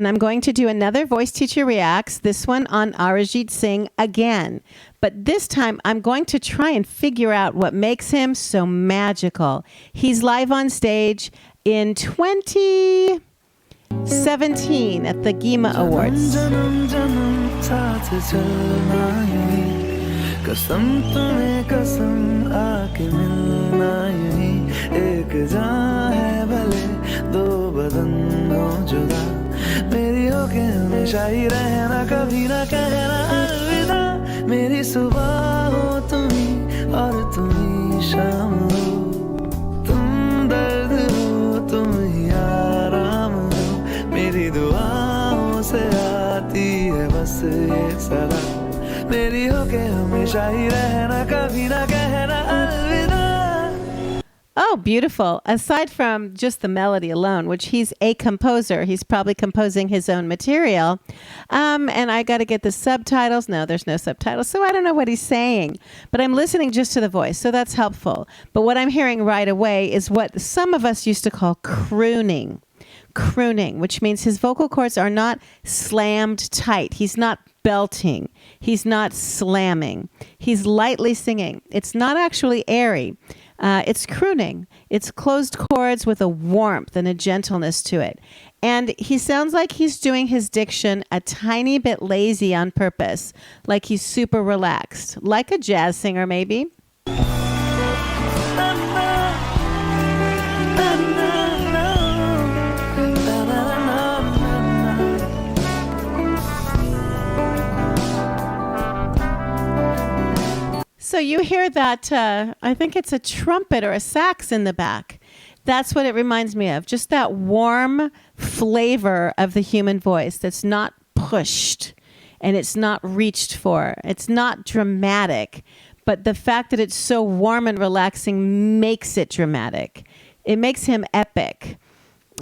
And I'm going to do another Voice Teacher Reacts, this one on Arjit Singh again. But this time, I'm going to try and figure out what makes him so magical. He's live on stage in 2017 at the Gima Awards. मेरी होके हमेशा ही रहना कभी ना कहना अलविदा मेरी सुबह हो तुम ही और तुम ही शाम हो तुम दर्द हो तुम ही आराम हो मेरी दुआओं से आती है बस ये सदा मेरी होके हमेशा ही रहना कभी ना कहना अलविदा. Oh, beautiful. Aside from just the melody alone, which he's a composer, he's probably composing his own material. And I got to get the subtitles. No, there's no subtitles. So I don't know what he's saying, but I'm listening just to the voice. So that's helpful. But what I'm hearing right away is what some of us used to call crooning. Crooning, which means his vocal cords are not slammed tight. He's not belting. He's not slamming. He's lightly singing. It's not actually airy. It's crooning. It's closed chords with a warmth and a gentleness to it. And he sounds like he's doing his diction a tiny bit lazy on purpose, like he's super relaxed, like a jazz singer maybe. So you hear that, I think it's a trumpet or a sax in the back. That's what it reminds me of. Just that warm flavor of the human voice that's not pushed and it's not reached for. It's not dramatic, but the fact that it's so warm and relaxing makes it dramatic. It makes him epic.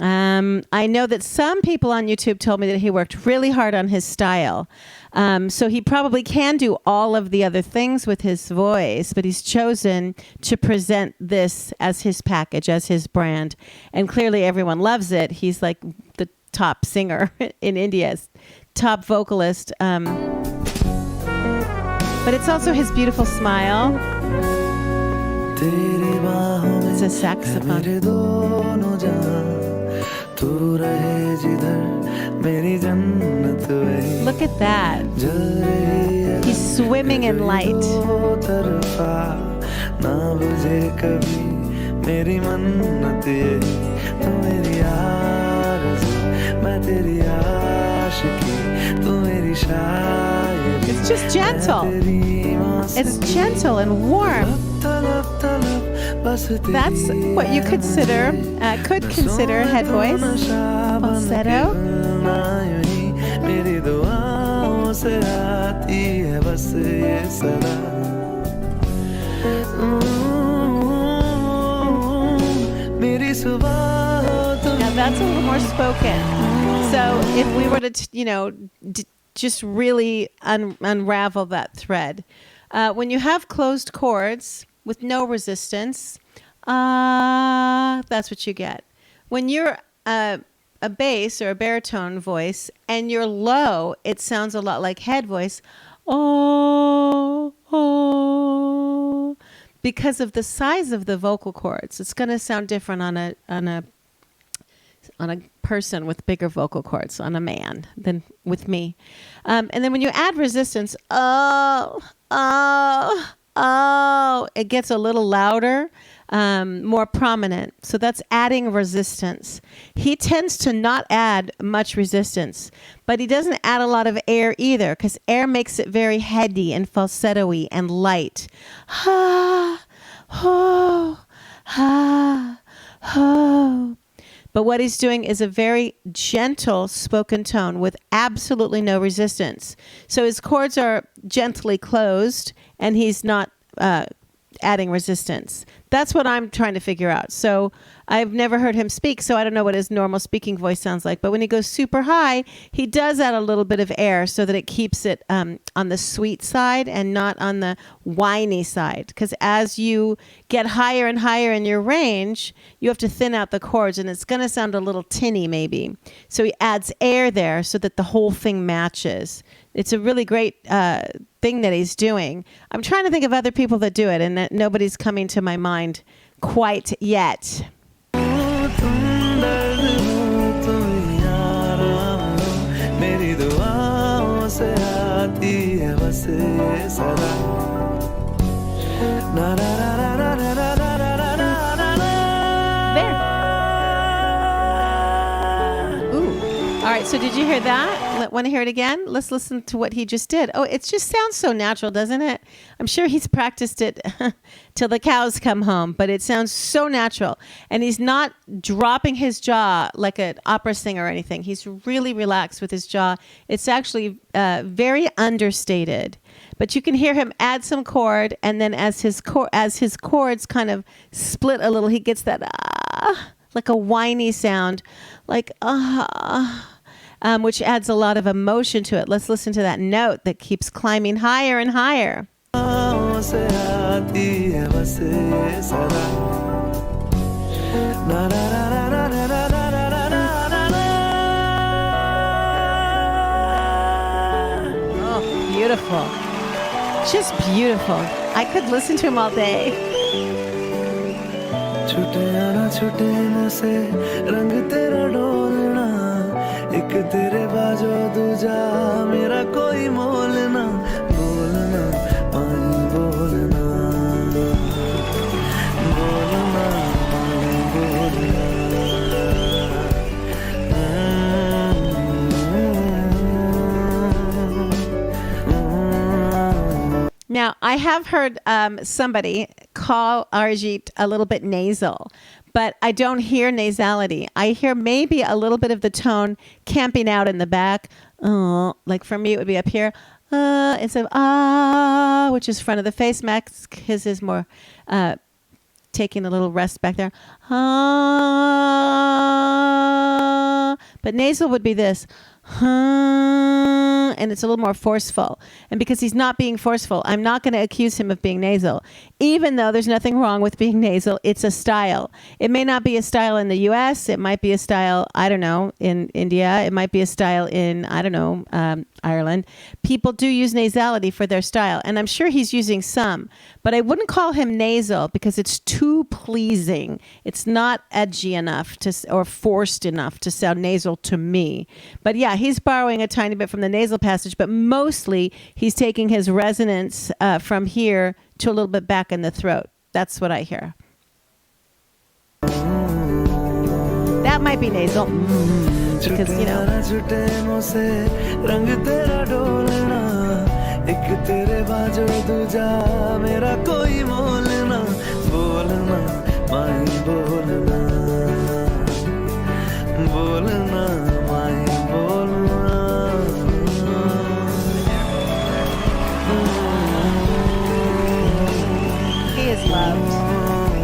I know that some people on YouTube told me that he worked really hard on his style. So he probably can do all of the other things with his voice, but he's chosen to present this as his package, as his brand. And clearly everyone loves it. He's like the top singer in India, top vocalist. But it's also his beautiful smile. It's a saxophone. Look at that. He's swimming in light. It's just gentle. It's gentle and warm. That's what you could consider head voice, falsetto. Now that's a little more spoken. So if we were to, just really unravel that thread, when you have closed chords with no resistance, that's what you get. When you're a bass or a baritone voice and you're low, it sounds a lot like head voice. Oh, oh, because of the size of the vocal cords. It's going to sound different on a person with bigger vocal cords, on a man, than with me. And then when you add resistance, it gets a little louder, more prominent. So that's adding resistance. He tends to not add much resistance, but he doesn't add a lot of air either, because air makes it very heady and falsetto-y and light. Ha, ho, ha, ho. But what he's doing is a very gentle spoken tone with absolutely no resistance. So his chords are gently closed and he's not adding resistance. That's what I'm trying to figure out. So I've never heard him speak, so I don't know what his normal speaking voice sounds like. But when he goes super high, he does add a little bit of air so that it keeps it on the sweet side and not on the whiny side. Because as you get higher and higher in your range, you have to thin out the chords, and it's going to sound a little tinny maybe. So he adds air there so that the whole thing matches. It's a really great thing that he's doing. I'm trying to think of other people that do it, and that nobody's coming to my mind quite yet. All right, so did you hear that? Want to hear it again? Let's listen to what he just did. Oh, it just sounds so natural, doesn't it? I'm sure he's practiced it till the cows come home, but it sounds so natural. And he's not dropping his jaw like an opera singer or anything. He's really relaxed with his jaw. It's actually very understated. But you can hear him add some chord, and then as his chords kind of split a little, he gets that like a whiny sound, like which adds a lot of emotion to it. Let's listen to that note that keeps climbing higher and higher. Oh, beautiful. Just beautiful. I could listen to him all day. छूटे ना छूटे न से रंग तेरा डोलना एक तेरे बाजो दूजा मेरा कोई मोल ना बोलना पानी बोलना बोलना पानी बोलना Now, I have heard somebody call Arjit a little bit nasal, but I don't hear nasality. I hear maybe a little bit of the tone camping out in the back. Like for me, it would be up here. Instead of which is front of the face. Max, his is more taking a little rest back there. But nasal would be this. And it's a little more forceful. And because he's not being forceful, I'm not going to accuse him of being nasal. Even though there's nothing wrong with being nasal, it's a style. It may not be a style in the US. It might be a style, I don't know, in India. It might be a style in, I don't know, Ireland. People do use nasality for their style. And I'm sure he's using some. But I wouldn't call him nasal because it's too pleasing. It's not edgy enough or forced enough to sound nasal to me. But yeah, he's borrowing a tiny bit from the nasal passage, but mostly he's taking his resonance from here to a little bit back in the throat. That's what I hear. That might be nasal. Because, you know. He is loved.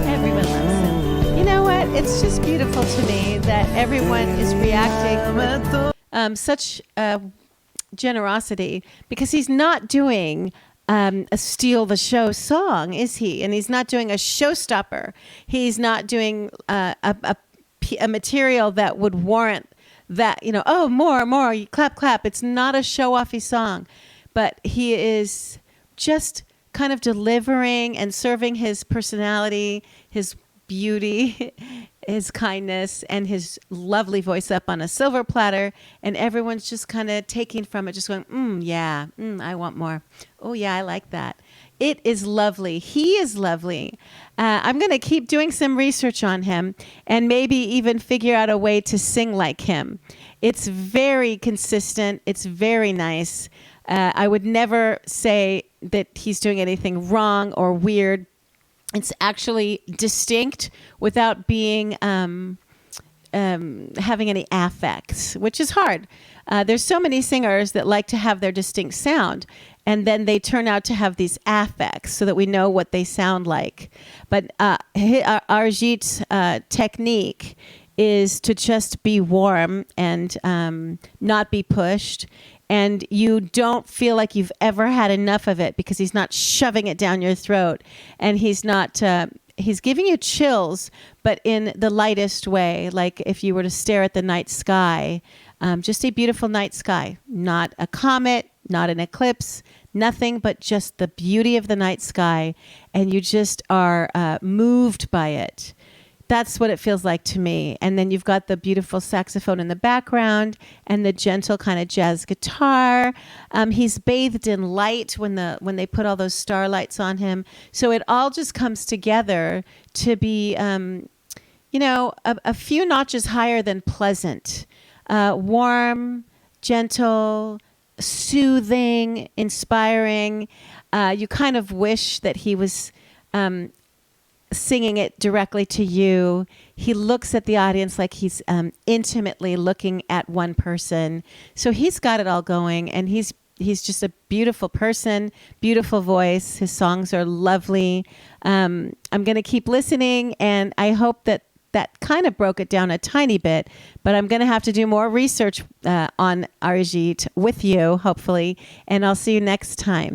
Everyone loves him. You know what? It's just beautiful to me that everyone is reacting with such generosity, because he's not doing a steal the show song, is he? And he's not doing a showstopper. He's not doing a material that would warrant that, you know, oh, more, you clap, clap. It's not a show-offy song, but he is just kind of delivering and serving his personality, his beauty, his kindness, and his lovely voice up on a silver platter, and everyone's just kind of taking from it, just going, yeah, I want more. Oh, yeah, I like that. It is lovely. He is lovely. I'm going to keep doing some research on him and maybe even figure out a way to sing like him. It's very consistent. It's very nice. I would never say that he's doing anything wrong or weird. It's actually distinct without being having any affects, which is hard. There's so many singers that like to have their distinct sound, and then they turn out to have these affects so that we know what they sound like. But Arjit's technique is to just be warm and not be pushed. And you don't feel like you've ever had enough of it because he's not shoving it down your throat. And he's not, he's giving you chills, but in the lightest way. Like if you were to stare at the night sky, just a beautiful night sky, not a comet, not an eclipse, nothing but just the beauty of the night sky. And you just are moved by it. That's what it feels like to me. And then you've got the beautiful saxophone in the background and the gentle kind of jazz guitar. He's bathed in light when they put all those starlights on him. So it all just comes together to be, a few notches higher than pleasant. Warm, gentle, soothing, inspiring. You kind of wish that he was singing it directly to you. He looks at the audience like he's intimately looking at one person. So he's got it all going, and he's just a beautiful person, beautiful voice. His songs are lovely. I'm going to keep listening, and I hope that kind of broke it down a tiny bit, but I'm going to have to do more research on Arjit with you, hopefully, and I'll see you next time.